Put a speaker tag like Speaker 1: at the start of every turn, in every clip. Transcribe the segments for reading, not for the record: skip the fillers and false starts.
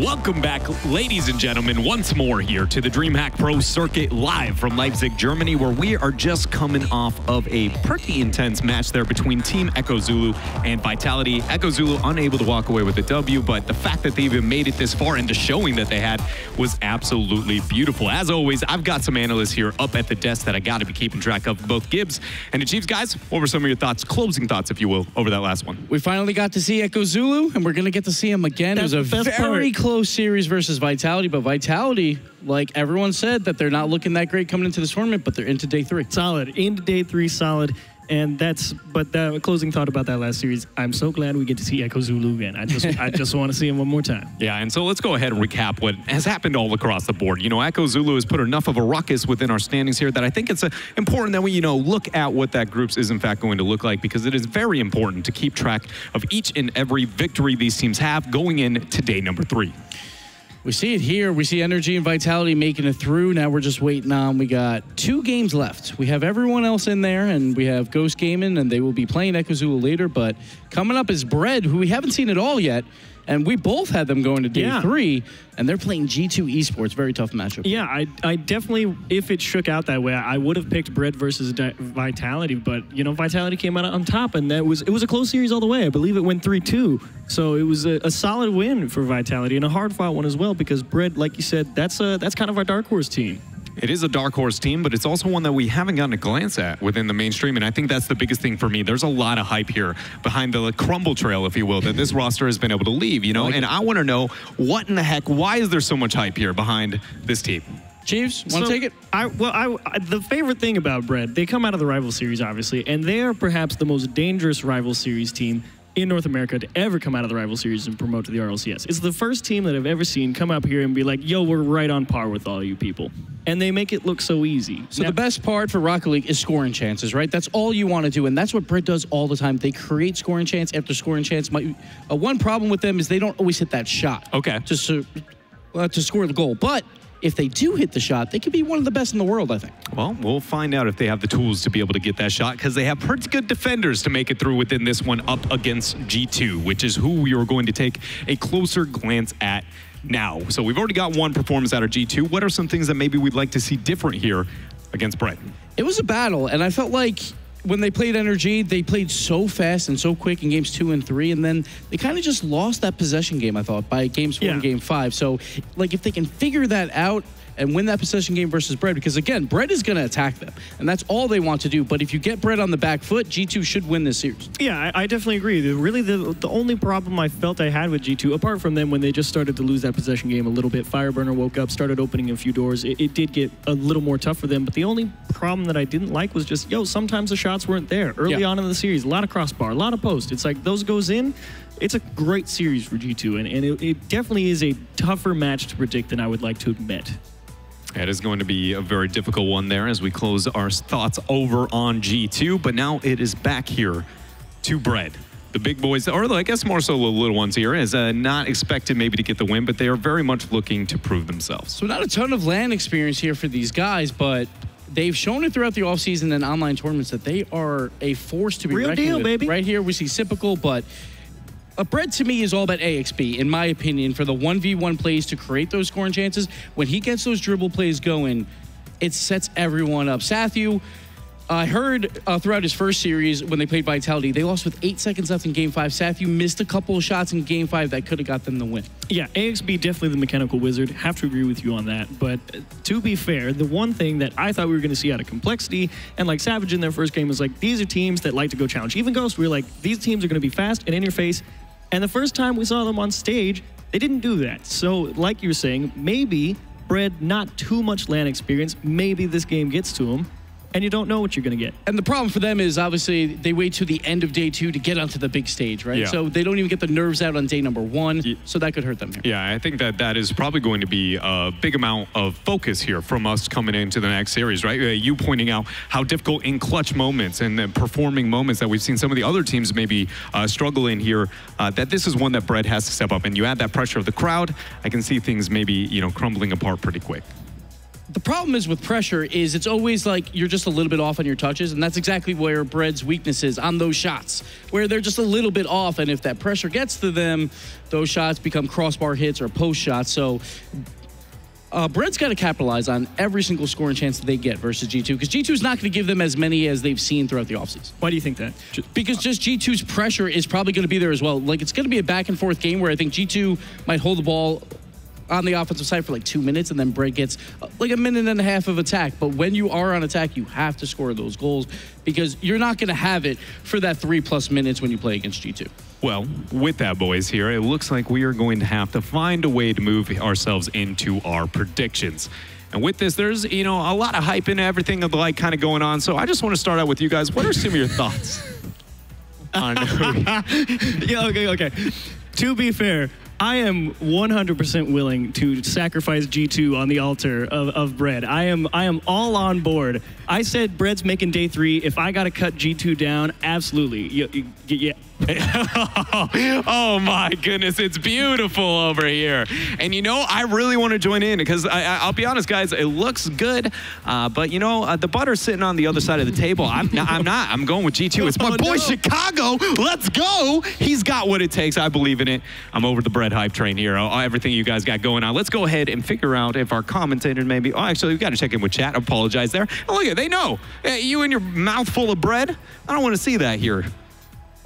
Speaker 1: Welcome back, ladies and gentlemen, once more here to the DreamHack Pro Circuit live from Leipzig, Germany, where we are just coming off of a pretty intense match there between Team Echo Zulu and Vitality. Echo Zulu unable to walk away with the W, but the fact that they even made it this far into showing that they had was absolutely beautiful. As always, I've got some analysts here up at the desk that I got to be keeping track of, both Gibbs and the Chiefs. Guys, what were some of your thoughts, closing thoughts, if you will, over that last one?
Speaker 2: We finally got to see Echo Zulu, and we're going to get to see him again. It was a very close series versus Vitality, but Vitality, like everyone said, that they're not looking that great coming into this tournament, but they're into day 3.
Speaker 3: Solid. Into day 3, solid. And but the closing thought about that last series, I'm so glad we get to see Echo Zulu again. I just want to see him one more time.
Speaker 1: Yeah, and so let's go ahead and recap what has happened all across the board. You know, Echo Zulu has put enough of a ruckus within our standings here that I think it's important that we, look at what that group is in fact going to look like, because it is very important to keep track of each and every victory these teams have going into day number 3.
Speaker 2: We see it here. We see Energy and Vitality making it through. Now we're just waiting on. We got 2 games left. We have everyone else in there, and we have Ghost Gaming, and they will be playing Echo Zulu later. But coming up is Bread, who we haven't seen at all yet. And we both had them going to day 3, and they're playing G2 Esports. Very tough matchup.
Speaker 3: Yeah, I definitely, if it shook out that way, I would have picked Bread versus Vitality. But, Vitality came out on top, and it was a close series all the way. I believe it went 3-2. So it was a solid win for Vitality, and a hard-fought one as well, because Bread, like you said, that's kind of our dark horse team.
Speaker 1: It is a dark horse team, but it's also one that we haven't gotten a glance at within the mainstream, and I think that's the biggest thing for me. There's a lot of hype here behind the crumble trail, if you will, that this roster has been able to leave, and I want to know, what in the heck, why is there so much hype here behind this team?
Speaker 2: Chiefs, want to take it?
Speaker 3: The favorite thing about Bread, they come out of the rival series, obviously, and they are perhaps the most dangerous rival series team in North America to ever come out of the rival series and promote to the RLCS. It's the first team that I've ever seen come up here and be like, yo, we're right on par with all you people. And they make it look so easy.
Speaker 2: So the best part for Rocket League is scoring chances, right? That's all you want to do, and that's what Brit does all the time. They create scoring chance after scoring chance. One problem with them is they don't always hit that shot.
Speaker 1: Okay.
Speaker 2: To score the goal. But if they do hit the shot, they could be one of the best in the world, I think.
Speaker 1: Well, we'll find out if they have the tools to be able to get that shot, because they have pretty good defenders to make it through within this one up against G2, which is who we are going to take a closer glance at now. So we've already got one performance out of G2. What are some things that maybe we'd like to see different here against Brett?
Speaker 2: It was a battle, and I felt like when they played Energy, they played so fast and so quick in games 2 and 3, and then they kind of just lost that possession game, I thought, by games 4 and game 5. So, like, if they can figure that out and win that possession game versus Bread, because, again, Bread is going to attack them, and that's all they want to do. But if you get Bread on the back foot, G2 should win this series.
Speaker 3: Yeah, I definitely agree. Really, the only problem I felt I had with G2, apart from them when they just started to lose that possession game a little bit, Fireburner woke up, started opening a few doors. It did get a little more tough for them, but the only problem that I didn't like was just, sometimes the shots weren't there. Early on in the series, a lot of crossbar, a lot of post. It's like those goes in. It's a great series for G2, and it definitely is a tougher match to predict than I would like to admit.
Speaker 1: It is going to be a very difficult one there as we close our thoughts over on G2, but now it is back here to Bread. The big boys, or I guess more so the little ones here, is not expected maybe to get the win, but they are very much looking to prove themselves.
Speaker 2: So not a ton of LAN experience here for these guys, but they've shown it throughout the offseason and online tournaments that they are a force to be reckoned with. Baby. Right here we see Sypical, but Bread to me is all about AXB, in my opinion, for the 1v1 plays to create those scoring chances. When he gets those dribble plays going, it sets everyone up. Sathu, I heard throughout his first series when they played Vitality, they lost with 8 seconds left in Game 5. Sathu missed a couple of shots in Game 5 that could have got them the win.
Speaker 3: Yeah, AXB definitely the mechanical wizard. Have to agree with you on that. But to be fair, the one thing that I thought we were going to see out of Complexity and like Savage in their first game was like, these are teams that like to go challenge. Even Ghost, we were like, these teams are going to be fast and in your face. And the first time we saw them on stage, they didn't do that. So like you were saying, maybe Bread, not too much LAN experience, maybe this game gets to him, and you don't know what you're going to get.
Speaker 2: And the problem for them is, obviously, they wait to the end of day 2 to get onto the big stage, right?
Speaker 1: Yeah.
Speaker 2: So they don't even get the nerves out on day number 1, so that could hurt them here.
Speaker 1: Yeah, I think that is probably going to be a big amount of focus here from us coming into the next series, right? You pointing out how difficult in clutch moments and performing moments that we've seen some of the other teams maybe struggle in here, that this is one that Bread has to step up. And you add that pressure of the crowd, I can see things maybe, crumbling apart pretty quick.
Speaker 2: The problem is with pressure is it's always like you're just a little bit off on your touches, and that's exactly where Bread's weakness is on those shots, where they're just a little bit off, and if that pressure gets to them, those shots become crossbar hits or post shots. So Bread's got to capitalize on every single scoring chance that they get versus G2, because G2 is not going to give them as many as they've seen throughout the offseason.
Speaker 3: Why do you think that?
Speaker 2: Because just G2's pressure is probably going to be there as well. Like, it's going to be a back-and-forth game where I think G2 might hold the ball on the offensive side for like 2 minutes, and then Bread gets like a minute and a half of attack. But when you are on attack, you have to score those goals, because you're not going to have it for that 3+ minutes when you play against G2.
Speaker 1: Well, with that, boys, here, it looks like we are going to have to find a way to move ourselves into our predictions. And with this, there's, you know, a lot of hype and everything of the like kind of going on. So I just want to start out with you guys. What are some of your thoughts on
Speaker 3: Yeah, okay. To be fair, I am 100% willing to sacrifice G2 on the altar of Bread. I am all on board. I said Bread's making day 3. If I got to cut G2 down, absolutely. Yeah.
Speaker 1: Oh my goodness, it's beautiful over here. And you know, I really want to join in, because I'll be honest, guys, it looks good, but you know, the butter's sitting on the other side of the table. I'm not. I'm going with G2. It's my boy Chicago. Let's go. He's got what it takes. I believe in it. I'm over the Bread hype train here. Everything you guys got going on. Let's go ahead and figure out if our commentators maybe. Oh, actually, we've got to check in with chat. I apologize there. Oh, look at, they know. You and your mouth full of bread. I don't want to see that here.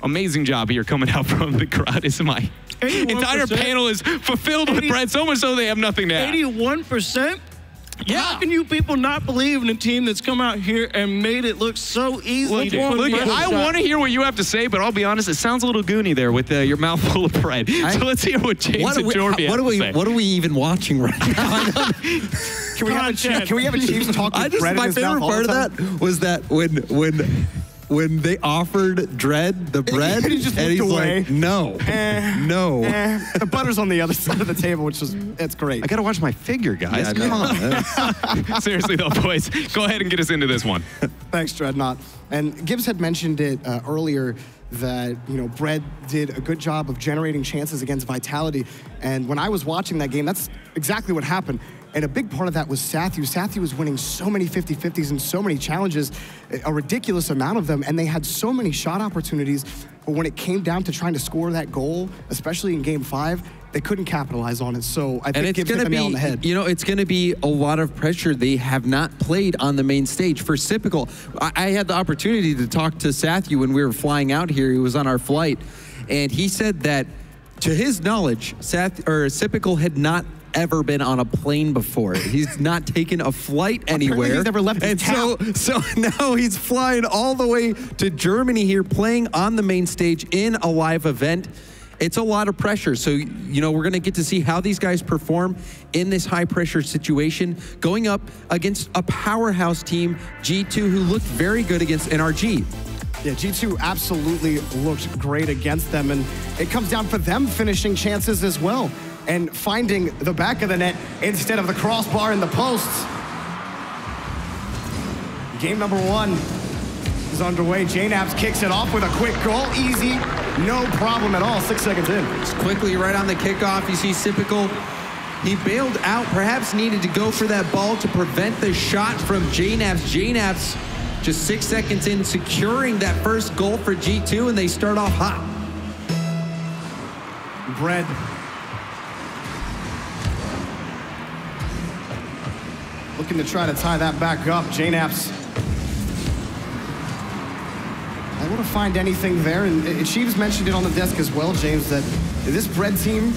Speaker 1: Amazing job here coming out from the crowd. My entire panel is fulfilled with bread, so much so they have nothing to add.
Speaker 3: 81%?
Speaker 1: Yeah.
Speaker 3: How can you people not believe in a team that's come out here and made it look so easy?
Speaker 1: I want to hear what you have to say, but I'll be honest, it sounds a little goony there with your mouth full of bread. So let's hear what James and Jorby have to say.
Speaker 4: What are we even watching right now?
Speaker 5: Can we have a Chiefs talk with bread in his mouth all the time?
Speaker 4: My favorite part of that was that when they offered Dread the bread,
Speaker 5: he just looked away.
Speaker 4: Like, no, no.
Speaker 5: The butter's on the other side of the table, it's great.
Speaker 1: I got to watch my figure, guys.
Speaker 4: Yeah,
Speaker 1: Come on. Seriously, though, boys, go ahead and get us into this one.
Speaker 5: Thanks, Dreadnought. And Gibbs had mentioned it earlier that, you know, Bread did a good job of generating chances against Vitality. And when I was watching that game, that's exactly what happened. And a big part of that was Sathu. Sathu was winning so many 50-50s and so many challenges, a ridiculous amount of them, and they had so many shot opportunities. But when it came down to trying to score that goal, especially in Game 5, they couldn't capitalize on it. So I think Gibbs hit the nail on the head.
Speaker 4: You know, it's going to be a lot of pressure. They have not played on the main stage. For Sipical, I had the opportunity to talk to Sathu when we were flying out here. He was on our flight, and he said that, to his knowledge, Sipical had not ever been on a plane before. He's not taken a flight anywhere.
Speaker 5: He's never left his town.
Speaker 4: So now he's flying all the way to Germany here, playing on the main stage in a live event. It's a lot of pressure. So, you know, we're going to get to see how these guys perform in this high-pressure situation, going up against a powerhouse team, G2, who looked very good against NRG.
Speaker 5: Yeah, G2 absolutely looked great against them, and it comes down for them finishing chances as well and finding the back of the net instead of the crossbar and the posts. Game number 1 is underway. JNAPS kicks it off with a quick goal. Easy, no problem at all. 6 seconds in.
Speaker 4: Just quickly, right on the kickoff, you see Sipical. He bailed out, perhaps needed to go for that ball to prevent the shot from JNAPS. JNAPS just 6 seconds in, securing that first goal for G2, and they start off hot.
Speaker 5: Bread. Looking to try to tie that back up. JNAPS able to find anything there, and Chiefs mentioned it on the desk as well, James, that this Bread team,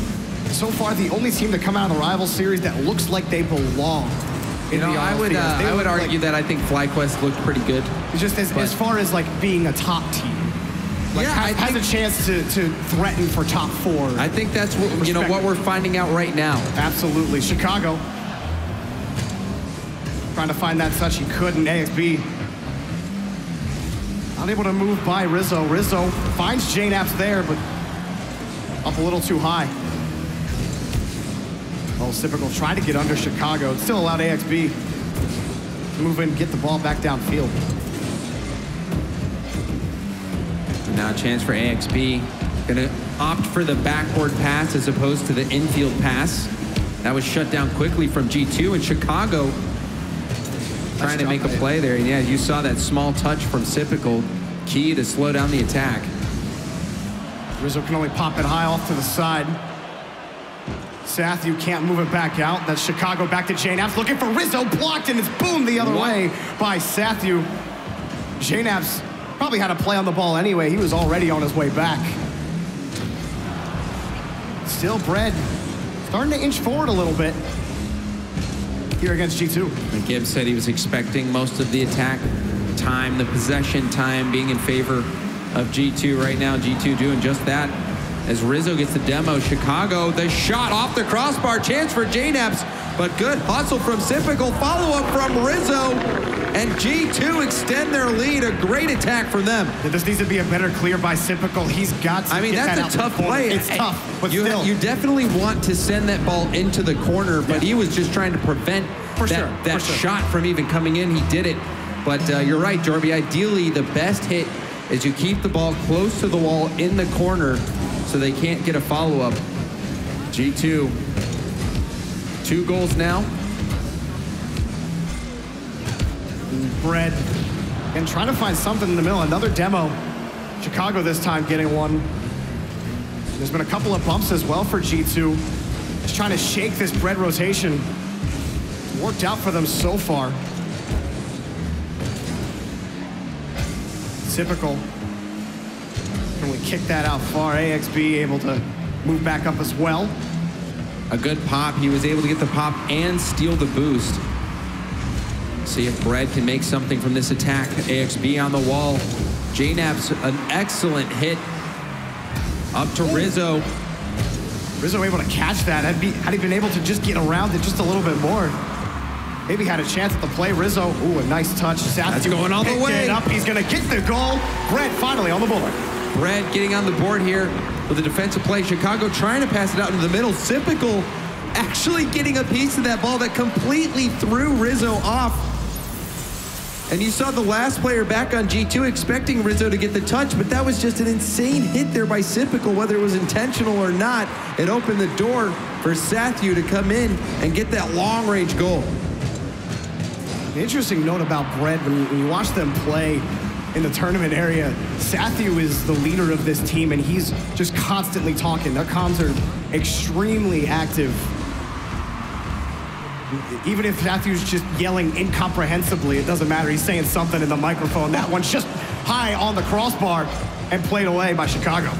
Speaker 5: so far the only team to come out of the rival series that looks like they belong.
Speaker 4: You know, I would argue that I think FlyQuest looked pretty good.
Speaker 5: Just as far as like being a top team. Like, yeah, has a chance to threaten for top 4.
Speaker 4: I think that's what, you know, what we're finding out right now.
Speaker 5: Absolutely. Chicago trying to find that touch, he couldn't. AXB not able to move by Rizzo. Rizzo finds JNAPS there, but up a little too high. Oh, Sipical tried to get under Chicago. It still allowed AXB to move in, get the ball back downfield.
Speaker 4: Now a chance for AXB. Gonna opt for the backboard pass as opposed to the infield pass. That was shut down quickly from G2, and Chicago trying to make a play there. And yeah, you saw that small touch from Sipical, key to slow down the attack.
Speaker 5: Rizzo can only pop it high off to the side. Sathu can't move it back out. That's Chicago back to J-Naps looking for Rizzo, blocked, and it's boom the other way by Sathu. J-Naps probably had a play on the ball anyway. He was already on his way back. Still Bread starting to inch forward a little bit here against G2.
Speaker 4: And Gibbs said he was expecting most of the attack time, the possession time being in favor of G2 right now. G2 doing just that. As Rizzo gets the demo, Chicago, the shot off the crossbar, chance for J-Naps, but good hustle from Sipical, follow-up from Rizzo, and G2 extend their lead. A great attack from them.
Speaker 5: This needs to be a better clear by Sipical. He's got to get that out.
Speaker 4: That's a tough play.
Speaker 5: It's tough, but
Speaker 4: you definitely want to send that ball into the corner, but he was just trying to prevent that shot from even coming in. He did it, but you're right, Jorby. Ideally, the best hit is you keep the ball close to the wall in the corner so they can't get a follow-up. G2, 2 goals now.
Speaker 5: Bread and trying to find something in the middle. Another demo. Chicago this time getting one. There's been a couple of bumps as well for G2. Just trying to shake this Bread rotation. It's worked out for them so far. Typical. Can we kick that out far? AXB able to move back up as well.
Speaker 4: A good pop. He was able to get the pop and steal the boost. See if Bread can make something from this attack. AXB on the wall. J-Naps, an excellent hit. Up to Rizzo.
Speaker 5: Rizzo able to catch that. Had he been able to just get around it just a little bit more, maybe had a chance at the play. Rizzo, ooh, a nice touch.
Speaker 4: That's going all the way.
Speaker 5: Up. He's gonna get the goal. Bread finally on the board.
Speaker 4: Bread getting on the board here with a defensive play. Chicago trying to pass it out into the middle. Sipical actually getting a piece of that ball that completely threw Rizzo off. And you saw the last player back on G2 expecting Rizzo to get the touch, but that was just an insane hit there by Sipical, whether it was intentional or not. It opened the door for Sathu to come in and get that long-range goal.
Speaker 5: An interesting note about Bread, when you watch them play in the tournament area, Sathu is the leader of this team, and he's just constantly talking. Their comms are extremely active. Even if Sathu's just yelling incomprehensibly, it doesn't matter. He's saying something in the microphone. That one's just high on the crossbar and played away by Chicago.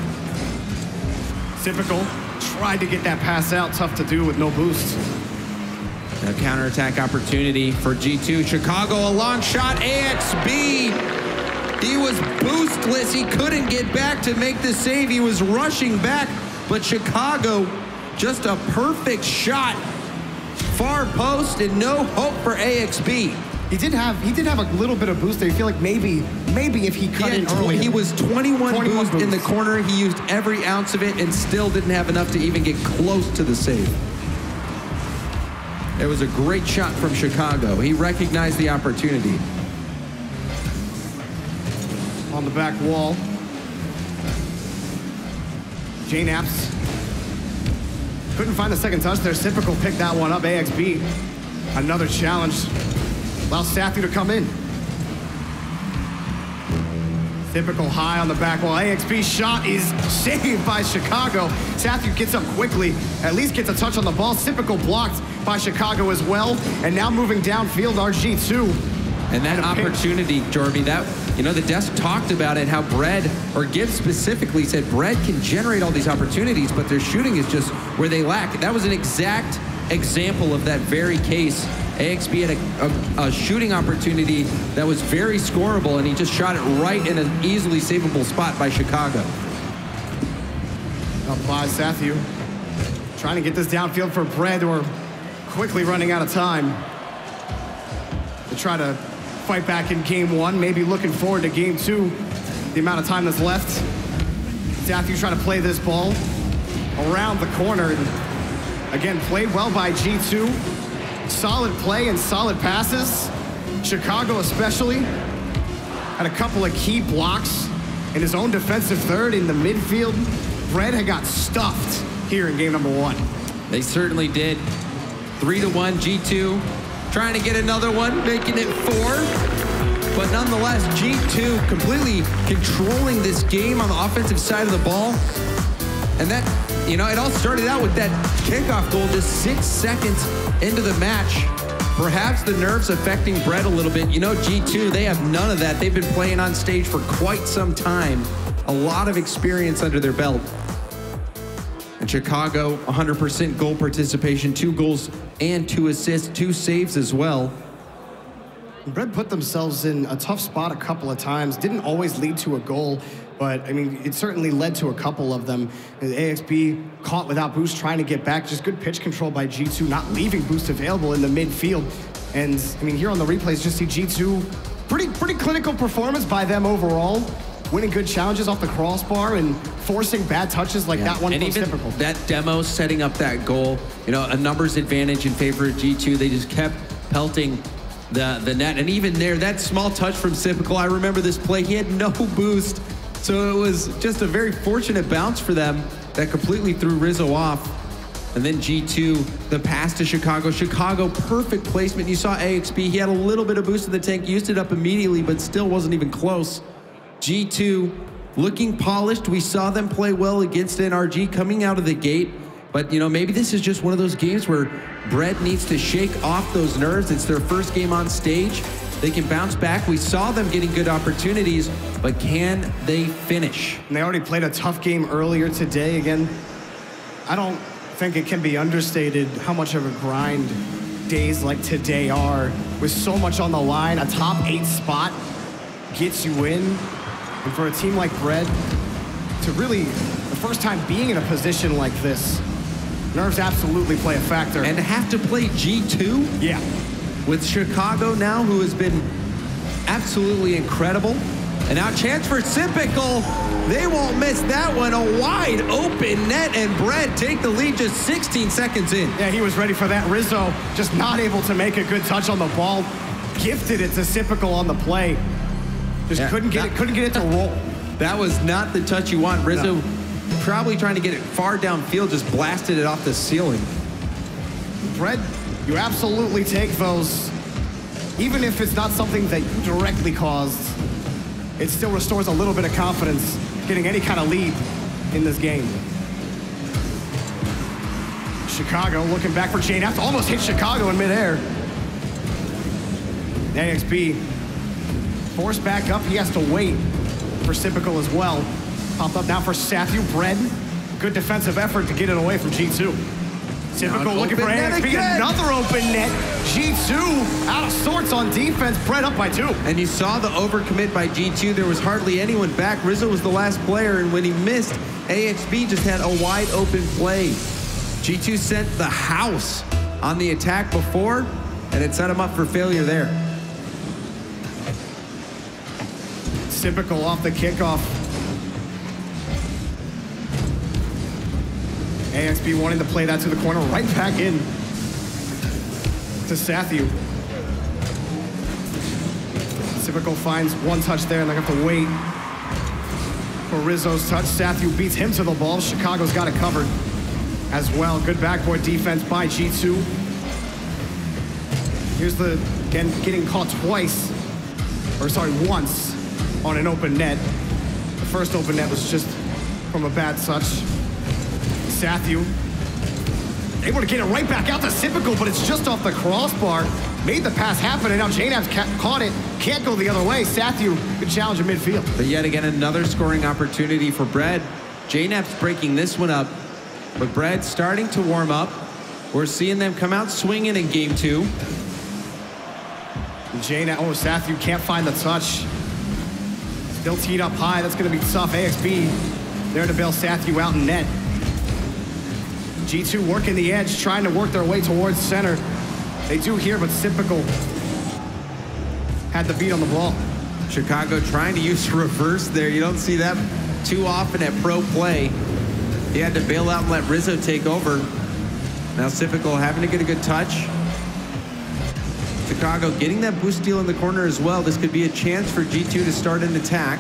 Speaker 5: Typical. Tried to get that pass out. Tough to do with no boost.
Speaker 4: A counterattack opportunity for G2. Chicago, a long shot. AXB. He was boostless. He couldn't get back to make the save. He was rushing back, but Chicago, just a perfect shot. Far post and no hope for AXB.
Speaker 5: He did have a little bit of boost there. You feel like maybe if he cut in early.
Speaker 4: He was 21 boost in the corner. He used every ounce of it and still didn't have enough to even get close to the save. It was a great shot from Chicago. He recognized the opportunity.
Speaker 5: On the back wall. J-Naps. Couldn't find the second touch there. Typical picked that one up. AXB. Another challenge. Allows Sathu to come in. Typical high on the back wall. AXB shot is saved by Chicago. Sathu gets up quickly. At least gets a touch on the ball. Typical blocked by Chicago as well. And now moving downfield, RG2.
Speaker 4: And that opportunity, Jorby, the desk talked about it, how Bread, or Gibbs specifically said Bread can generate all these opportunities, but their shooting is just where they lack. That was an exact example of that very case. AXB had a shooting opportunity that was very scoreable, and he just shot it right in an easily savable spot by Chicago.
Speaker 5: Up by Sathu. Trying to get this downfield for Bread, or quickly running out of time. To try to fight back in game one, maybe looking forward to game two, the amount of time that's left. Sathu trying to play this ball around the corner. And again, played well by G2. Solid play and solid passes. Chicago especially had a couple of key blocks in his own defensive third in the midfield. Bread had got stuffed here in game number one.
Speaker 4: They certainly did. 3-1 G2. trying to get another one, making it 4. But nonetheless, G2 completely controlling this game on the offensive side of the ball. And that, it all started out with that kickoff goal just 6 seconds into the match. Perhaps the nerves affecting Brett a little bit. G2, they have none of that. They've been playing on stage for quite some time. A lot of experience under their belt. And Chicago, 100% goal participation, 2 goals and 2 assists, 2 saves as well.
Speaker 5: Brett put themselves in a tough spot a couple of times. Didn't always lead to a goal, but it certainly led to a couple of them. AXB caught without boost, trying to get back. Just good pitch control by G2, not leaving boost available in the midfield. And here on the replays, just see G2, pretty clinical performance by them overall. Winning good challenges off the crossbar and forcing bad touches like that one from Typical.
Speaker 4: That demo setting up that goal, a numbers advantage in favor of G2. They just kept pelting the net. And even there, that small touch from Typical, I remember this play, he had no boost. So it was just a very fortunate bounce for them that completely threw Rizzo off. And then G2, the pass to Chicago. Chicago, perfect placement. You saw AXB, he had a little bit of boost in the tank, used it up immediately, but still wasn't even close. G2 looking polished. We saw them play well against NRG coming out of the gate. But, maybe this is just one of those games where Brett needs to shake off those nerves. It's their first game on stage. They can bounce back. We saw them getting good opportunities, but can they finish?
Speaker 5: And they already played a tough game earlier today. Again, I don't think it can be understated how much of a grind days like today are, with so much on the line. A top 8 spot gets you in. And for a team like Brett to really, the first time being in a position like this, nerves absolutely play a factor.
Speaker 4: And to have to play G2?
Speaker 5: Yeah.
Speaker 4: With Chicago now, who has been absolutely incredible. And now chance for Typical. They won't miss that one. A wide open net, and Brett take the lead just 16 seconds in.
Speaker 5: Yeah, he was ready for that. Rizzo just not able to make a good touch on the ball. Gifted it to Typical on the play. Just couldn't get it to roll.
Speaker 4: That was not the touch you want. Rizzo probably trying to get it far downfield, just blasted it off the ceiling.
Speaker 5: Brett, you absolutely take those. Even if it's not something that you directly caused, it still restores a little bit of confidence getting any kind of lead in this game. Chicago looking back for Jane after almost hit Chicago in midair. AXB forced back up. He has to wait for Typical as well. Popped up now for Sathu. Brett, good defensive effort to get it away from G2. Typical looking for AXB, another open net. G2 out of sorts on defense. Brett up by 2.
Speaker 4: And you saw the overcommit by G2. There was hardly anyone back. Rizzo was the last player, and when he missed, AXB just had a wide open play. G2 sent the house on the attack before, and it set him up for failure there.
Speaker 5: Typical off the kickoff. AXB wanting to play that to the corner, right back in to Sathu. Typical finds one touch there, and they have to wait for Rizzo's touch. Sathu beats him to the ball. Chicago's got it covered as well. Good backboard defense by G2. Here's again, getting caught once on an open net. The first open net was just from a bad touch. Sathu able to get it right back out to Typical, but it's just off the crossbar. Made the pass happen, and now JNAP's caught it. Can't go the other way. Sathu, good challenge in midfield.
Speaker 4: But yet again, another scoring opportunity for Brett. JNAP's breaking this one up, but Brett's starting to warm up. We're seeing them come out swinging in game 2.
Speaker 5: Sathu can't find the touch. Still teed up high. That's going to be tough. AXB there to bail Sathu out in net. G2 working the edge, trying to work their way towards center. They do here, but Typical had the beat on the ball.
Speaker 4: Chicago trying to use reverse there. You don't see that too often at pro play. He had to bail out and let Rizzo take over. Now Typical having to get a good touch. Chicago getting that boost steal in the corner as well. This could be a chance for G2 to start an attack.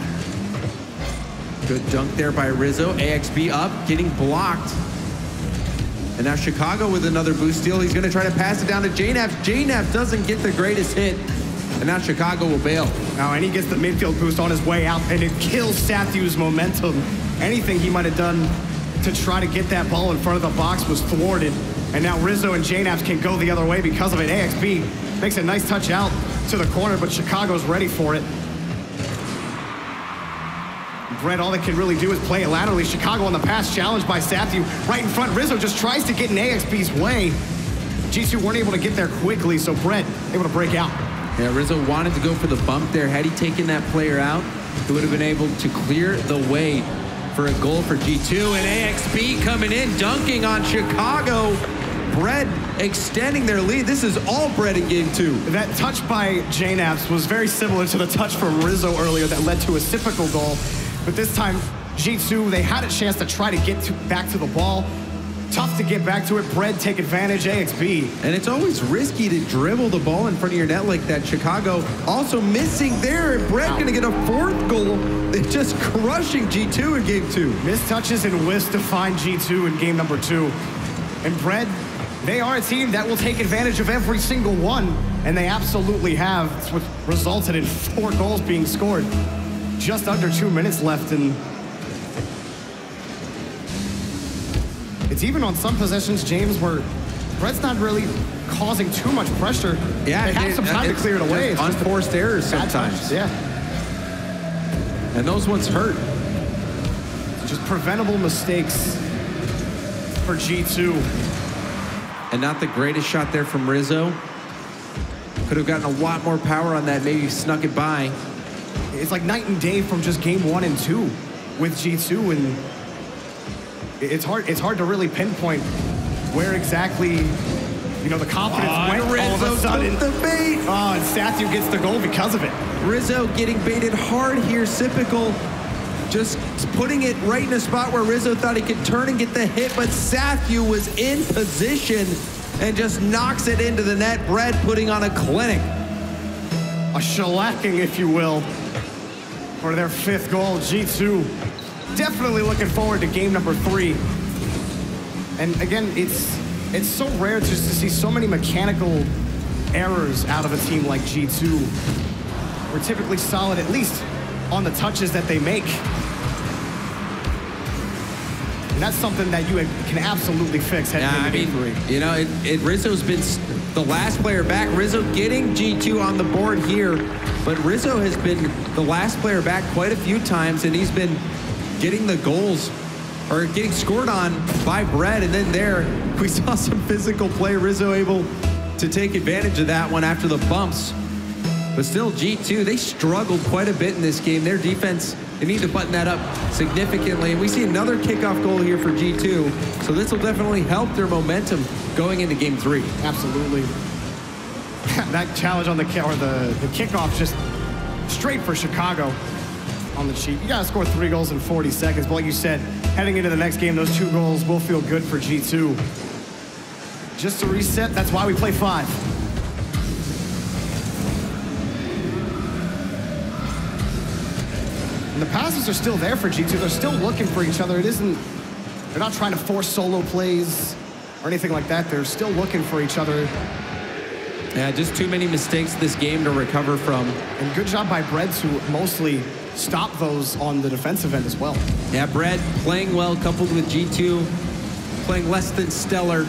Speaker 4: Good dunk there by Rizzo. AXB up, getting blocked. And now Chicago with another boost steal. He's going to try to pass it down to JNaps. JNaps doesn't get the greatest hit. And now Chicago will bail.
Speaker 5: Now, and he gets the midfield boost on his way out, and it kills Sathiu's momentum. Anything he might have done to try to get that ball in front of the box was thwarted. And now Rizzo and JNaps can go the other way because of it. AXB makes a nice touch out to the corner, but Chicago's ready for it. Brett, all they can really do is play it laterally. Chicago on the pass, challenged by Sathiu. Right in front, Rizzo just tries to get in AXB's way. G2 weren't able to get there quickly, so Brett able to break out.
Speaker 4: Yeah, Rizzo wanted to go for the bump there. Had he taken that player out, he would have been able to clear the way for a goal for G2. And AXB coming in, dunking on Chicago. Brett extending their lead. This is all Brett in game 2.
Speaker 5: That touch by JNaps was very similar to the touch from Rizzo earlier that led to a typical goal. But this time, G2, they had a chance to try to get back to the ball. Tough to get back to it. Brett take advantage, AXB.
Speaker 4: And it's always risky to dribble the ball in front of your net like that. Chicago also missing there. And Brett gonna get a 4th goal. They're just crushing G2 in game 2.
Speaker 5: Missed touches and whiffs to find G2 in game number 2. And Brett, they are a team that will take advantage of every single one. And they absolutely have. It's what resulted in 4 goals being scored. Just under 2 minutes left, and it's even on some possessions, James, where Brett's not really causing too much pressure.
Speaker 4: Yeah,
Speaker 5: they have some time to clear it away.
Speaker 4: It's unforced errors sometimes.
Speaker 5: Yeah,
Speaker 4: and those ones hurt.
Speaker 5: Just preventable mistakes for G2.
Speaker 4: And not the greatest shot there from Rizzo. Could have gotten a lot more power on that, maybe snuck it by.
Speaker 5: It's like night and day from just game 1 and 2 with G2, and it's hard to really pinpoint where exactly, you know, the confidence went all of a sudden.
Speaker 4: The bait.
Speaker 5: Oh, and Sathiu gets the goal because of it.
Speaker 4: Rizzo getting baited hard here. Sipical just putting it right in a spot where Rizzo thought he could turn and get the hit, but Sathiu was in position and just knocks it into the net. Brett putting on a clinic.
Speaker 5: A shellacking, if you will, for their 5th goal. G2 definitely looking forward to game number 3. And again, it's so rare just to see so many mechanical errors out of a team like G2. We're typically solid, at least on the touches that they make. And that's something that you can absolutely fix heading into game 3.
Speaker 4: You know, Rizzo's been the last player back. Rizzo getting G2 on the board here, but Rizzo has been the last player back quite a few times, and he's been getting the goals or getting scored on by Brett. And then there, we saw some physical play. Rizzo able to take advantage of that one after the bumps. But still, G2, they struggled quite a bit in this game. Their defense, they need to button that up significantly. And we see another kickoff goal here for G2. So this will definitely help their momentum going into game 3.
Speaker 5: Absolutely. That challenge on the kickoff just straight for Chicago on the cheap. You got to score 3 goals in 40 seconds. But like you said, heading into the next game, those 2 goals will feel good for G2. Just to reset, that's why we play 5. And the passes are still there for G2. They're still looking for each other. They're not trying to force solo plays or anything like that. They're still looking for each other.
Speaker 4: Yeah, just too many mistakes this game to recover from.
Speaker 5: And good job by Brett to mostly stop those on the defensive end as well.
Speaker 4: Yeah, Brett playing well, coupled with G2 playing less than stellar.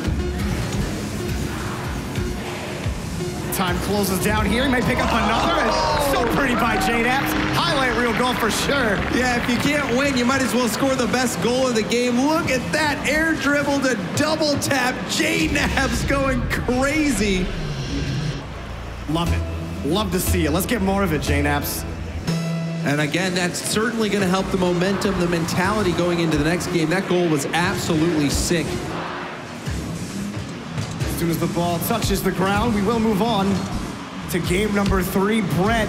Speaker 5: Time closes down here. He may pick up another. Oh! So pretty by JNaps. Highlight reel goal for sure.
Speaker 4: Yeah, if you can't win, you might as well score the best goal of the game. Look at that air dribble to double tap. JNaps going crazy.
Speaker 5: Love it. Love to see it. Let's get more of it, JNaps.
Speaker 4: And again, that's certainly going to help the momentum, the mentality going into the next game. That goal was absolutely sick.
Speaker 5: As soon as the ball touches the ground, we will move on to game number 3. Brett.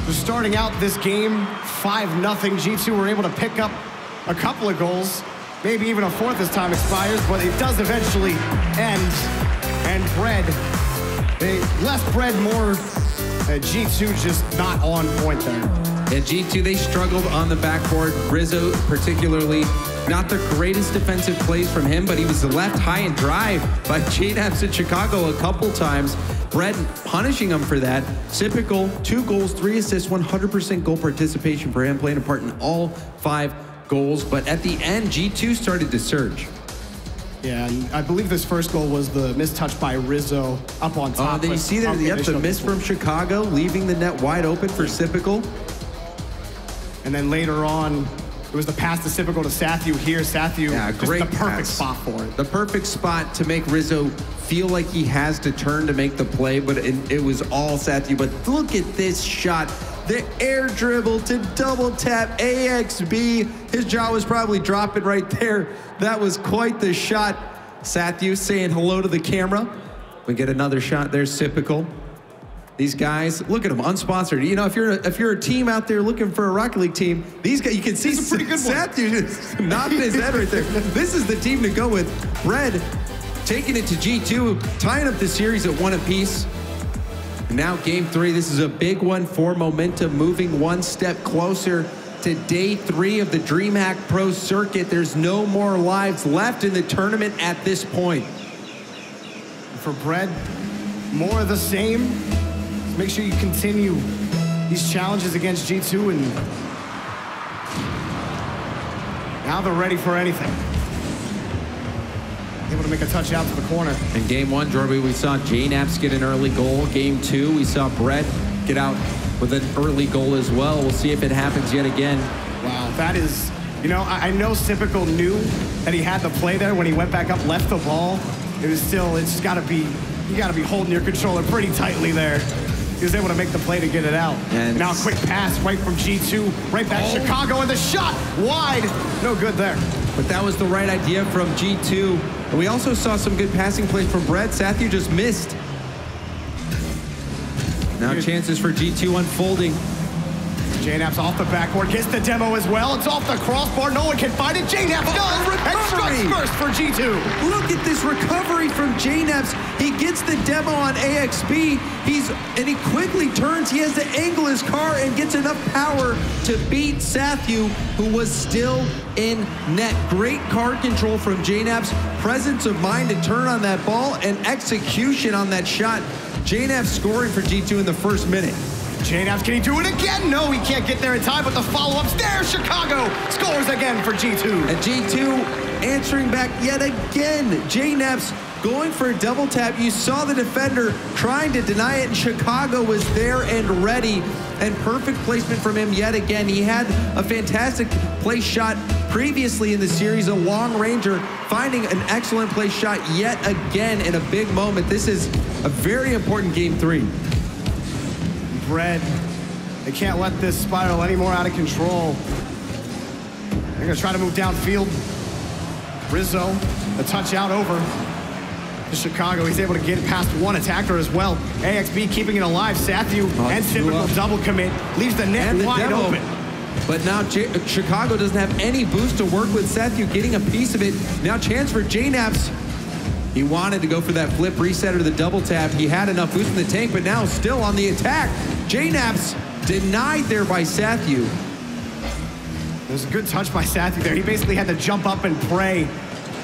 Speaker 5: We're starting out this game 5-0. G2 were able to pick up a couple of goals, maybe even a 4th as time expires, but it does eventually end. And Brett, they left Brett more G2 just not on point there.
Speaker 4: And G2, they struggled on the backboard. Rizzo, particularly, not the greatest defensive plays from him, but he was left high and dry by JNaps in Chicago a couple times. Brett punishing him for that. Typical, 2 goals, 3 assists, 100% goal participation for him, playing a part in all 5 goals. But at the end, G2 started to surge.
Speaker 5: Yeah, and I believe this first goal was the mistouch by Rizzo up on top.
Speaker 4: Then you see there, the miss from Chicago, leaving the net wide open for Sipical.
Speaker 5: And then later on, it was the pass to Sipical to Sathu here. Sathu,
Speaker 4: great
Speaker 5: just the perfect spot for it.
Speaker 4: The perfect spot to make Rizzo feel like he has to turn to make the play, but it was all Sathu. But look at this shot. The air dribble to double tap AXB. His jaw was probably dropping right there. That was quite the shot. Sathu saying hello to the camera. We get another shot. There's Sipical. These guys, look at them, unsponsored. You know, if you're a team out there looking for a Rocket League team, these guys, you can see
Speaker 5: pretty good
Speaker 4: Sathu just nodding his head right there. This is the team to go with. Red taking it to G2, tying up the series at 1 apiece. And now game 3, this is a big one for momentum, moving 1 step closer to day 3 of the DreamHack Pro Circuit. There's no more lives left in the tournament at this point.
Speaker 5: For Brett, more of the same. Make sure you continue these challenges against G2, and now they're ready for anything. Able to make a touch out to the corner.
Speaker 4: In game 1, Jorby, we saw JNaps get an early goal. Game 2, we saw Brett get out with an early goal as well. We'll see if it happens yet again.
Speaker 5: Wow, that is, you know, I know Sipical knew that he had the play there when he went back up, left the ball. It was still, it's gotta be, you gotta be holding your controller pretty tightly there. He was able to make the play to get it out. And now a quick pass right from G2, right back Chicago, and the shot wide. No good there.
Speaker 4: But that was the right idea from G2. And we also saw some good passing plays from Brett. Sathu just missed. Now chances for G2 unfolding.
Speaker 5: JNaps off the backboard, gets the demo as well. It's off the crossbar, no one can find it. JNaps does, and strikes first for G2.
Speaker 4: Look at this recovery from JNaps. He gets the demo on AXB, and he quickly turns. He has to angle his car and gets enough power to beat Sathu, who was still in net. Great car control from JNaps, presence of mind to turn on that ball, and execution on that shot. JNaps scoring for G2 in the first minute.
Speaker 5: JNaps, can he do it again? No, he can't get there in time, but the follow-up's there. Chicago scores again for G2.
Speaker 4: And G2 answering back yet again. JNaps going for a double tap. You saw the defender trying to deny it, and Chicago was there and ready. And perfect placement from him yet again. He had a fantastic place shot previously in the series, a long ranger, finding an excellent place shot yet again in a big moment. This is a very important game 3.
Speaker 5: Brett, they can't let this spiral any more out of control. They're gonna try to move downfield. Rizzo, the touch out over to Chicago. He's able to get past one attacker as well. AXB keeping it alive. Sathu and Sipical double commit. Leaves the net wide open.
Speaker 4: But now Chicago doesn't have any boost to work with. Sathu getting a piece of it. Now chance for JNaps. He wanted to go for that flip reset or the double tap. He had enough boost in the tank, but now still on the attack. JNaps denied there by Sathu.
Speaker 5: It was a good touch by Sathu there. He basically had to jump up and pray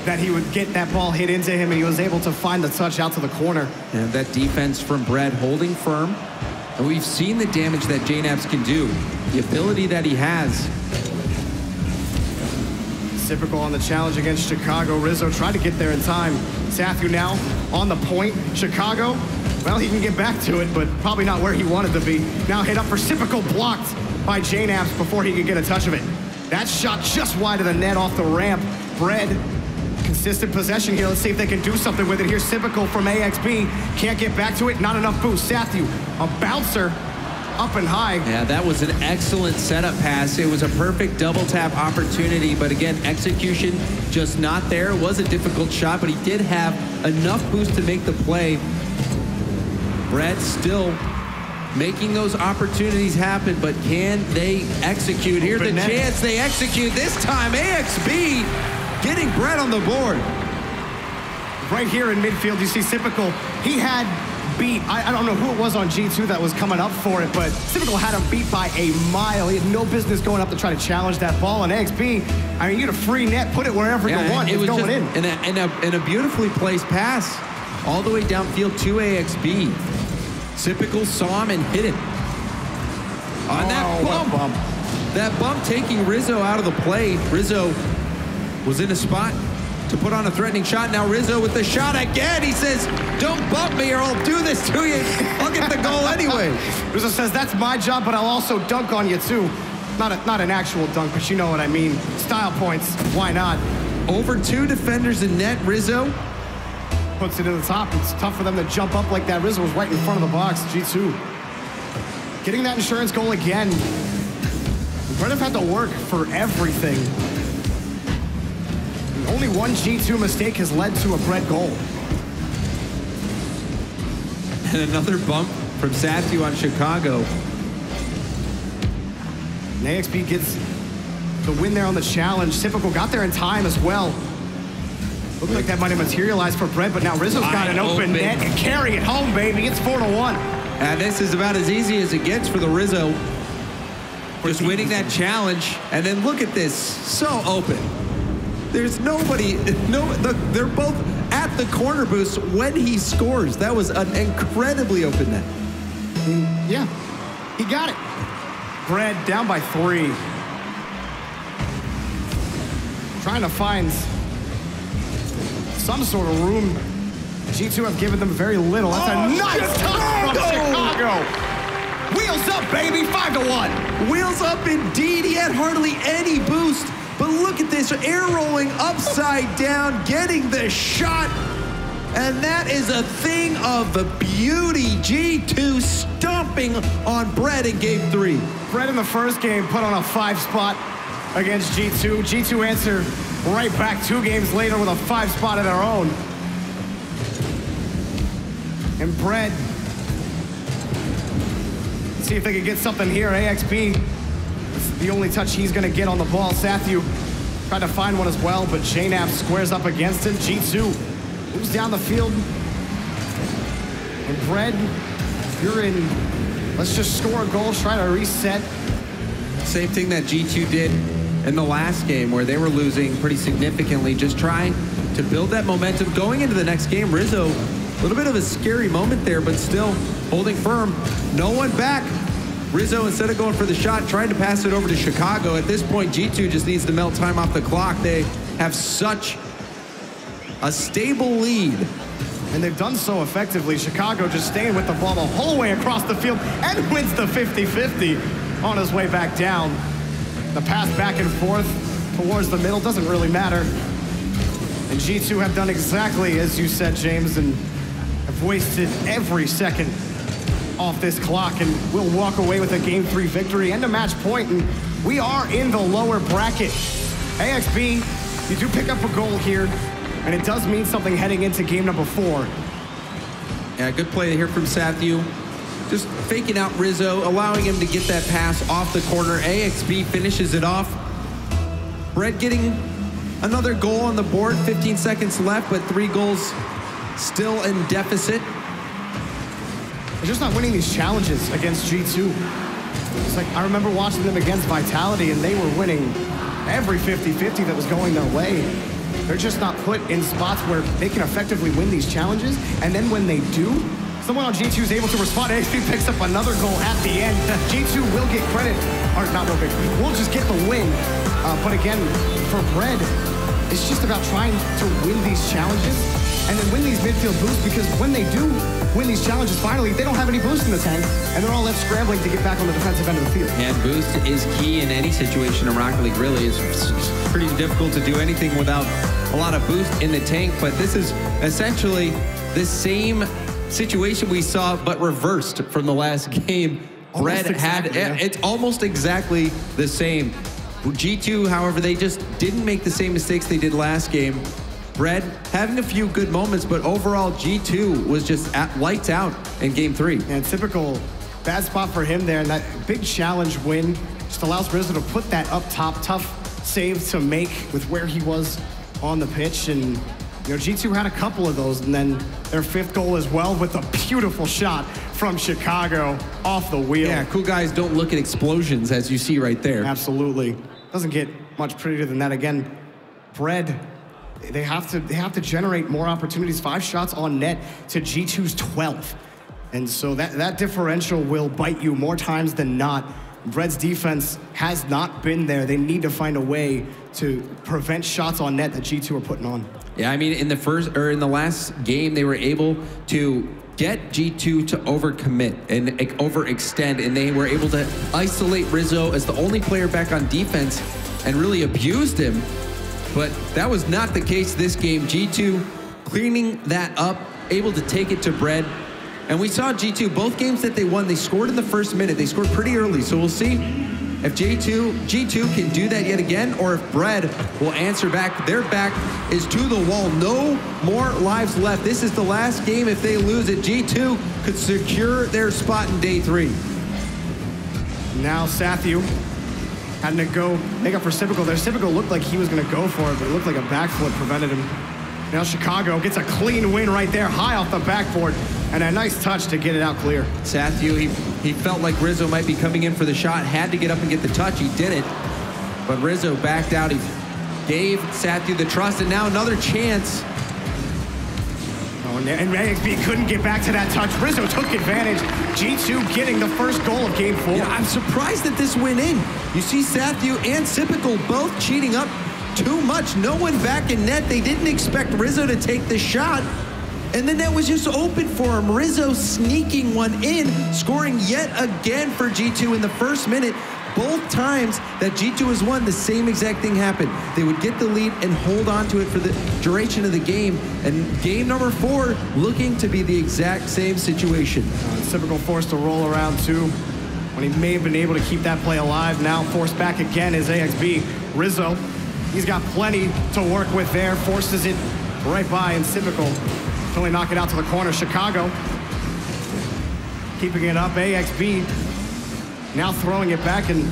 Speaker 5: that he would get that ball hit into him, and he was able to find the touch out to the corner.
Speaker 4: And that defense from Brett holding firm. And we've seen the damage that JNaps can do, the ability that he has.
Speaker 5: Typical on the challenge against Chicago. Rizzo tried to get there in time. Sathu now on the point. Chicago, well, he can get back to it, but probably not where he wanted to be. Now hit up for Sipical, blocked by JNaps before he could get a touch of it. That shot just wide of the net off the ramp. Bread, consistent possession here. Let's see if they can do something with it. Here's Sipical from AXB. Can't get back to it. Not enough boost. Sathu, a bouncer. Up and high.
Speaker 4: Yeah, that was an excellent setup pass. It was a perfect double tap opportunity, but again, execution just not there. It was a difficult shot, but he did have enough boost to make the play. Brett still making those opportunities happen, but can they execute? Here's the chance they execute this time. AXB getting Brett on the board.
Speaker 5: Right here in midfield, you see Sipical. He had beat. I don't know who it was on G2 that was coming up for it, but Typical had him beat by a mile. He had no business going up to try to challenge that ball. And AXB, I mean, you get a free net, put it wherever you want. It's going in.
Speaker 4: And a beautifully placed pass all the way downfield to AXB. Typical saw him and hit it. On that bump. That bump taking Rizzo out of the play. Rizzo was in a spot to put on a threatening shot. Now Rizzo with the shot again. He says, don't bump me or I'll do this to you. I'll get the goal anyway.
Speaker 5: Rizzo says, that's my job, but I'll also dunk on you too. Not an actual dunk, but you know what I mean. Style points, why not?
Speaker 4: Over 2 defenders in net, Rizzo
Speaker 5: puts it in the top. It's tough for them to jump up like that. Rizzo was right in front of the box, G2. Getting that insurance goal again. Brett have had to work for everything. Only one G2 mistake has led to a Brett goal.
Speaker 4: And another bump from Sathu on Chicago.
Speaker 5: And AXB gets the win there on the challenge. Typical got there in time as well. Looked like that might have materialized for Brett, but now Rizzo's got an open net and carry it home, baby. It's 4-1.
Speaker 4: And this is about as easy as it gets for the Rizzo. Just winning that challenge, and then look at this, so open. There's nobody, they're both at the corner boost when he scores. That was an incredibly open net.
Speaker 5: Yeah, he got it. Brett down by 3. Trying to find some sort of room. G2 have given them very little. That's a nice touch from Chicago. Wheels up, baby, 5-1.
Speaker 4: Wheels up indeed. He had hardly any boost, but look at this, air rolling upside down, getting the shot, and that is a thing of the beauty. G2 stomping on Brett in game 3.
Speaker 5: Brett in the first game put on a 5 spot against G2. G2 answer right back 2 games later with a 5 spot of their own. And Brett, see if they can get something here. AXB, the only touch he's going to get on the ball. Sathu tried to find one as well, but JNAP squares up against him. G2 moves down the field. And Brett, you're in, let's just score a goal, try to reset.
Speaker 4: Same thing that G2 did in the last game where they were losing pretty significantly, just trying to build that momentum going into the next game. Rizzo, a little bit of a scary moment there, but still holding firm. No one back. Rizzo, instead of going for the shot, trying to pass it over to Chicago. At this point, G2 just needs to melt time off the clock. They have such a stable lead.
Speaker 5: And they've done so effectively. Chicago just staying with the ball the whole way across the field and wins the 50-50 on his way back down. The pass back and forth towards the middle doesn't really matter. And G2 have done exactly as you said, James, and have wasted every second off this clock, and we'll walk away with a game 3 victory and a match point, and we are in the lower bracket. AXB, you do pick up a goal here, and it does mean something heading into game number 4.
Speaker 4: Yeah, good play here from Sathu. Just faking out Rizzo, allowing him to get that pass off the corner. AXB finishes it off. Brett getting another goal on the board, 15 seconds left, but 3 goals still in deficit.
Speaker 5: They're just not winning these challenges against G2. It's like, I remember watching them against Vitality, and they were winning every 50-50 that was going their way. They're just not put in spots where they can effectively win these challenges, and then when they do, someone on G2 is able to respond. AXB picks up another goal at the end. G2 will get credit, or not will get, we'll just get the win. But again, for Brett, it's just about trying to win these challenges and then win these midfield boosts, because when they do win these challenges finally, they don't have any boost in the tank, and they're all left scrambling to get back on the defensive end of the field.
Speaker 4: And boost is key in any situation in Rocket League, really. It's pretty difficult to do anything without a lot of boost in the tank, but this is essentially the same situation we saw, but reversed from the last game. Brett had, it's almost exactly the same. G2, however, they just didn't make the same mistakes they did last game. Brett having a few good moments, but overall G2 was just lights out in game 3.
Speaker 5: And typical bad spot for him there, and that big challenge win just allows Rizzo to put that up top. Tough save to make with where he was on the pitch, and you know, G2 had a couple of those, and then their 5th goal as well with a beautiful shot from Chicago off the wheel.
Speaker 4: Yeah, cool guys don't look at explosions, as you see right there.
Speaker 5: Absolutely. Doesn't get much prettier than that. Again, Bread, they have to generate more opportunities. 5 shots on net to G2's 12. And so that differential will bite you more times than not. Bread's defense has not been there. They need to find a way to prevent shots on net that G2 are putting on.
Speaker 4: Yeah, I mean, in the last game, they were able to get G2 to overcommit and overextend, and they were able to isolate Rizzo as the only player back on defense and really abused him. But that was not the case this game. G2 cleaning that up, able to take it to Bread. And we saw G2, both games that they won, they scored in the first minute. They scored pretty early, so we'll see if G2 can do that yet again, or if Bread will answer back. Their back is to the wall. No more lives left. This is the last game. If they lose it, G2 could secure their spot in day 3.
Speaker 5: Now Sathu having to go make up for Sipical. Their Sipical looked like he was going to go for it, but it looked like a backflip prevented him. Now Chicago gets a clean win right there, high off the backboard, and a nice touch to get it out clear.
Speaker 4: Sathu, he felt like Rizzo might be coming in for the shot, had to get up and get the touch. He didn't, but Rizzo backed out. He gave Sathu the trust, and now another chance.
Speaker 5: Oh, and AXB couldn't get back to that touch. Rizzo took advantage. G2 getting the first goal of game 4.
Speaker 4: Yeah, I'm surprised that this went in. You see Sathu and Sipical both cheating up too much. No one back in net. They didn't expect Rizzo to take the shot, and the net was just open for him. Rizzo sneaking one in, scoring yet again for G2 in the first minute. Both times that G2 has won, the same exact thing happened. They would get the lead and hold on to it for the duration of the game. And game number 4 looking to be the exact same situation.
Speaker 5: Typical forced to roll around too, when he may have been able to keep that play alive. Now forced back again is AXB. Rizzo, he's got plenty to work with there. Forces it right by, and Typical can only knock it out to the corner. Chicago keeping it up. AXB now throwing it back, and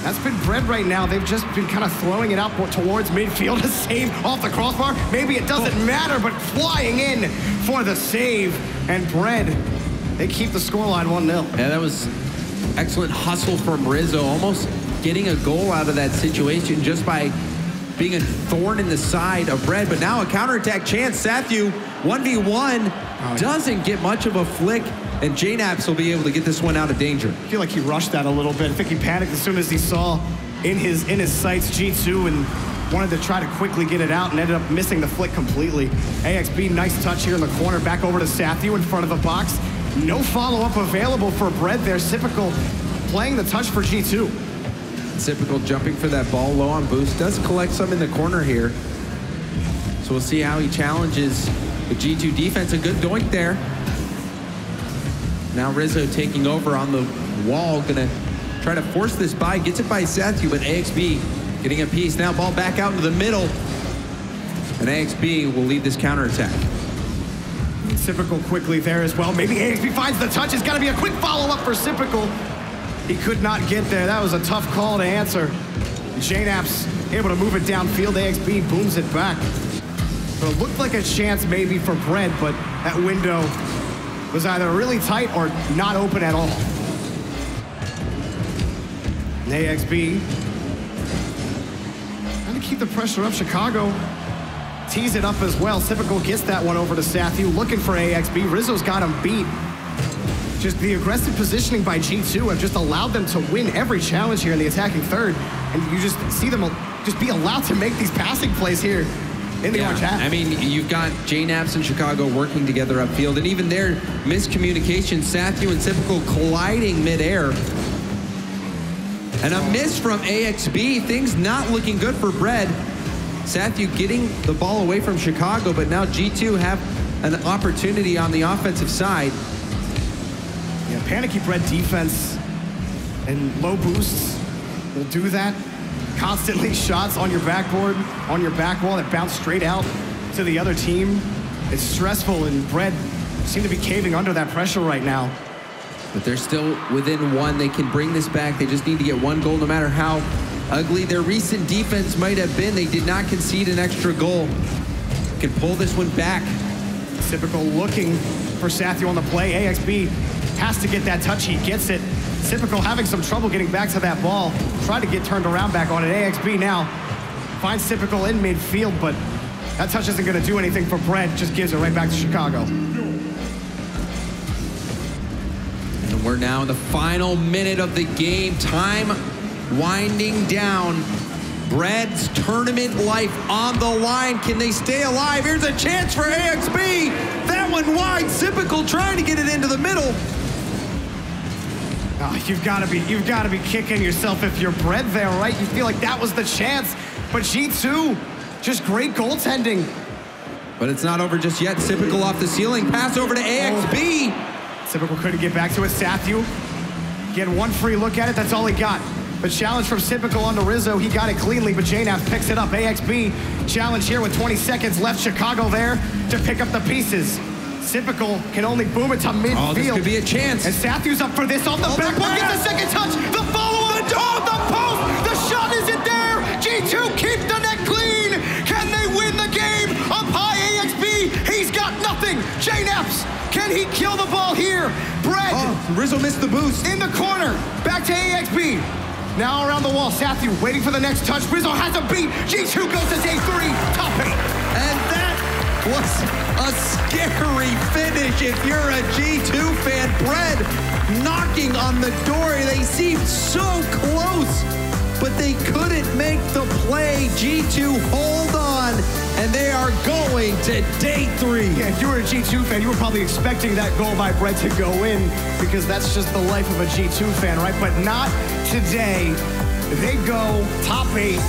Speaker 5: that's been Bread right now. They've just been kind of throwing it out towards midfield. A save off the crossbar. Maybe it doesn't matter, but flying in for the save. And Bread, they keep the scoreline 1-0.
Speaker 4: Yeah, that was excellent hustle from Rizzo, almost getting a goal out of that situation just by being a thorn in the side of Bread. But now a counterattack chance. Sathu 1v1 doesn't get much of a flick, and J-Naps will be able to get this one out of danger.
Speaker 5: I feel like he rushed that a little bit. I think he panicked as soon as he saw in his sights G2 and wanted to try to quickly get it out and ended up missing the flick completely. AXB, nice touch here in the corner. Back over to Sathu in front of the box. No follow-up available for Bread there. Sipical playing the touch for G2.
Speaker 4: Sipical jumping for that ball low on boost. Does collect some in the corner here. So we'll see how he challenges the G2 defense. A good doink there. Now Rizzo taking over on the wall, gonna try to force this by, gets it by Sathu, but AXB getting a piece. Now ball back out into the middle, and AXB will lead this counterattack.
Speaker 5: Sipical quickly there as well. Maybe AXB finds the touch. It's gotta be a quick follow-up for Sipical. He could not get there. That was a tough call to answer. J-Naps able to move it downfield. AXB booms it back. So it looked like a chance maybe for Bread, but that window was either really tight or not open at all. And AXB trying to keep the pressure up. Chicago tees it up as well. Sipical gets that one over to Sathu, looking for AXB. Rizzo's got him beat. Just the aggressive positioning by G2 have just allowed them to win every challenge here in the attacking third. And you just see them just be allowed to make these passing plays here in the orange half.
Speaker 4: I mean, you've got J-Naps and Chicago working together upfield, and even their miscommunication, Sathu and Sipical colliding midair. And a miss from AXB. Things not looking good for Bread. Sathu getting the ball away from Chicago, but now G2 have an opportunity on the offensive side.
Speaker 5: Yeah, panicky Bread defense and low boosts will do that. Constantly shots on your backboard, on your back wall that bounce straight out to the other team. It's stressful, and Bread seem to be caving under that pressure right now.
Speaker 4: But they're still within one. They can bring this back. They just need to get one goal no matter how ugly their recent defense might have been. They did not concede an extra goal. Can pull this one back.
Speaker 5: Typical looking for Sathu on the play. AXB has to get that touch. He gets it. Typical having some trouble getting back to that ball. Trying to get turned around back on it. AXB now finds Typical in midfield, but that touch isn't going to do anything for Brett. Just gives it right back to Chicago.
Speaker 4: And we're now in the final minute of the game. Time winding down. Brett's tournament life on the line. Can they stay alive? Here's a chance for AXB. That one wide. Typical trying to get it into the middle.
Speaker 5: Oh, you've got to be kicking yourself if you're Brett there, right? You feel like that was the chance. But G2, just great goaltending.
Speaker 4: But it's not over just yet. Typical off the ceiling. Pass over to AXB.
Speaker 5: Typical couldn't get back to it. Sathu, get one free look at it. That's all he got. The challenge from Typical onto Rizzo. He got it cleanly, but JNAP picks it up. AXB challenge here with 20 seconds left. Chicago there to pick up the pieces. Typical can only boom it to midfield.
Speaker 4: Oh, this could be a chance.
Speaker 5: And Sathu's up for this on the back. Gets the second touch. The follow-up. The post. The shot isn't there. G2 keep the net clean. Can they win the game? Up high AXB. He's got nothing. JNAPs. Can he kill the ball here? Brett.
Speaker 4: Oh, Rizzo missed the boost.
Speaker 5: In the corner. Back to AXB. Now around the wall. Sathu waiting for the next touch. Rizzo has a beat. G2 goes to day 3. Top 8.
Speaker 4: And that was a scary finish if you're a G2 fan. Brett knocking on the door. They seemed so close, but they couldn't make the play. G2 hold on, and they are going to day 3.
Speaker 5: Yeah, if you were a G2 fan, you were probably expecting that goal by Brett to go in because that's just the life of a G2 fan, right? But not today. They go top 8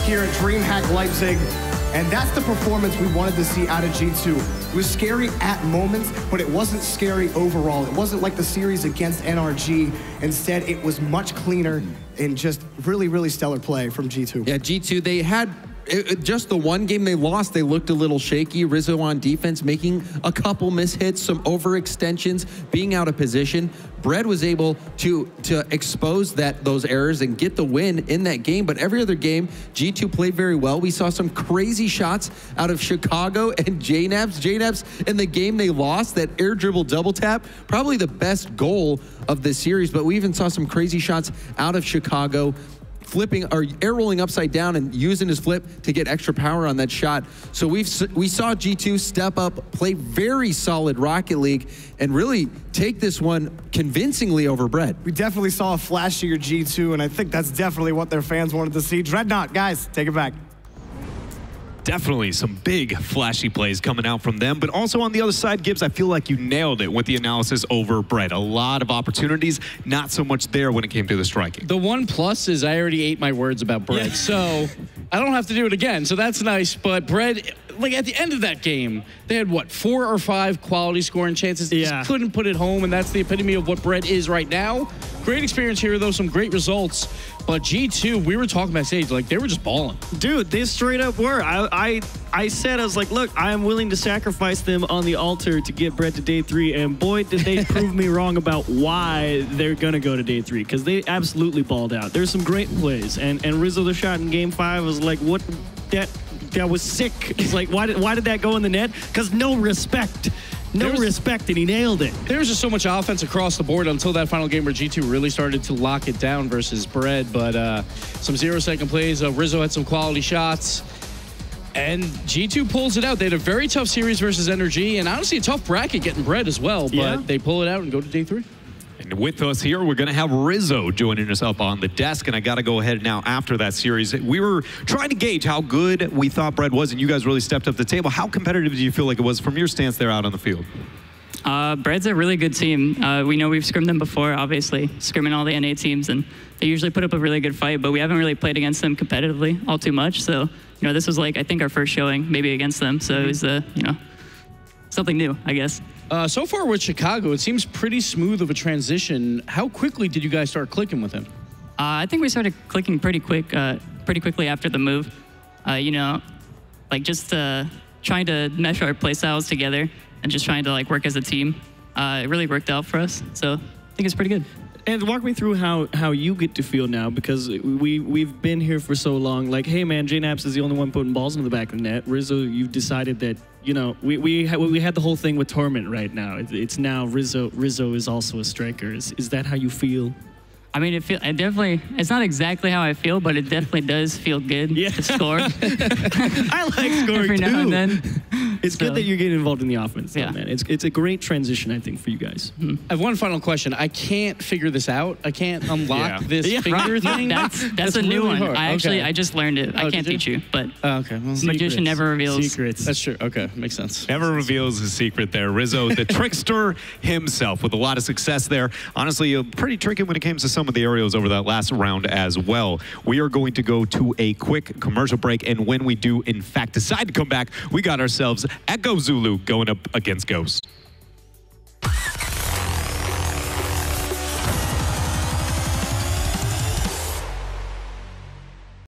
Speaker 5: here at DreamHack Leipzig. And that's the performance we wanted to see out of G2. It was scary at moments, but it wasn't scary overall. It wasn't like the series against NRG. Instead, it was much cleaner and just really, really stellar play from G2.
Speaker 4: Yeah, G2, they had just the one game they lost, they looked a little shaky. Rizzo on defense, making a couple mishits, some overextensions, being out of position. Brett was able to expose those errors and get the win in that game. But every other game, G2 played very well. We saw some crazy shots out of Chicago and JNAPs. JNAPs in the game they lost, that air dribble double tap, probably the best goal of the series. But we even saw some crazy shots out of Chicago, flipping or air rolling upside down and using his flip to get extra power on that shot. So we saw G2 step up, play very solid Rocket League, and really take this one convincingly over Brett.
Speaker 5: We definitely saw a flashier G2, and I think that's definitely what their fans wanted to see. Dreadnought, guys, take it back.
Speaker 1: Definitely some big flashy plays coming out from them. But also on the other side, Gibbs, I feel like you nailed it with the analysis over Brett. A lot of opportunities, not so much there when it came to the striking.
Speaker 2: The one plus is I already ate my words about Brett, so I don't have to do it again. So that's nice. But Brett, like at the end of that game, they had what, 4 or 5 quality scoring chances. They just couldn't put it home, and that's the epitome of what Brett is right now. Great experience here, though, some great results. But G2, we were talking backstage, like they were just balling.
Speaker 3: Dude, they straight up were. I said, I was like, look, I am willing to sacrifice them on the altar to get Brett to day 3. And boy, did they prove me wrong about why they're going to go to day 3. Because they absolutely balled out. There's some great plays. And Rizzo the shot in game 5 was like, what? That was sick. It's like, why did that go in the net? Because no respect. No respect, and he nailed it.
Speaker 2: There was just so much offense across the board until that final game where G2 really started to lock it down versus Brett. But some 0-second plays. Rizzo had some quality shots. And G2 pulls it out. They had a very tough series versus NRG, and honestly a tough bracket getting Brett as well. But they pull it out and go to day 3.
Speaker 1: And with us here, we're going to have Rizzo joining us up on the desk. And I got to go ahead now after that series. We were trying to gauge how good we thought Brett was, and you guys really stepped up the table. How competitive do you feel like it was from your stance there out on the field?
Speaker 6: Brett's a really good team. We know we've scrimmed them before, obviously, scrimming all the NA teams, and they usually put up a really good fight, but we haven't really played against them competitively all too much. So, this was like, I think our first showing maybe against them. So it was, something new, I guess.
Speaker 2: So far with Chicago, it seems pretty smooth of a transition. How quickly did you guys start clicking with him?
Speaker 6: I think we started clicking pretty quickly after the move. Just trying to mesh our play styles together and just trying to work as a team. It really worked out for us. So I think it's pretty good.
Speaker 3: And walk me through how you get to feel now, because we've been here for so long. Like, hey man, JNaps is the only one putting balls in the back of the net. Rizzo, you've decided that, you know, we had the whole thing with Torment right now. It's now Rizzo is also a striker. Is that how you feel?
Speaker 6: I mean, it's not exactly how I feel, but it definitely does feel good to score.
Speaker 3: I like scoring
Speaker 6: every
Speaker 3: too.
Speaker 6: now and then.
Speaker 3: It's good that you're getting involved in the offense, though, man. It's a great transition, I think, for you guys.
Speaker 2: I have one final question. I can't figure this out. I can't unlock this finger thing.
Speaker 6: That's a new
Speaker 2: really
Speaker 6: one.
Speaker 2: hard.
Speaker 6: I just learned it. I can't teach you, but
Speaker 2: okay. Well,
Speaker 6: magician never reveals
Speaker 3: secrets.
Speaker 2: That's true. Okay, makes sense.
Speaker 1: Never reveals his secret there. Rizzo, the trickster himself, with a lot of success there. Honestly, pretty tricky when it came to some of the aerials over that last round as well. We are going to go to a quick commercial break, and when we do, in fact, decide to come back, we got ourselves Echo Zulu going up against Ghost.